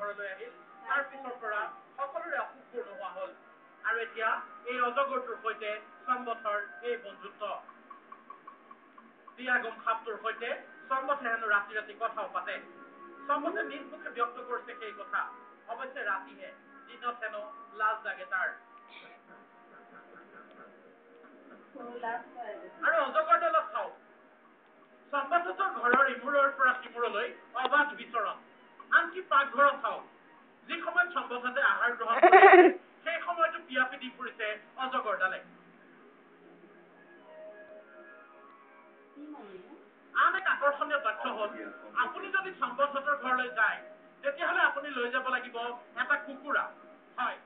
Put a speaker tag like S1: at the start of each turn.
S1: ঘৰলৈ আহিল তাৰ পিছৰ পৰা সকলোৰে অসুখবোৰ নোহোৱা হ'ল আৰু এতিয়া এই অজগৰটোৰ সৈতে সম্বথৰ এই বন্ধুত্ব দিয়াগম সাপটোৰ সৈতে সম্বথে হেনো ৰাতি ৰাতি কথাও পাতে সম্বথে নিজ মুখে ব্যক্ত কৰিছে সেই কথা অৱশ্যে ৰাতিহে দিনত হেনো লাজ লাগে তাৰ আৰু অজগৰডালত চাওক সম্বথৰ ঘৰৰ ইমূৰৰ পৰা সিমূৰলৈ অবাধ বিচৰণ আনকি পাকঘৰত চাওক যি সময়ত সম্বথতে আহাৰ গ্ৰহণ কৰিছে সেই সময়তো পিয়াপি দি ফুৰিছে অজগৰডালে আন এক আকৰ্ষণীয় তথ্য হ'ল আপুনি যদি সম্বথৰ ঘৰলৈ যায় তেতিয়াহ'লে আপুনি লৈ যাব লাগিব এটা কুকুৰা হয়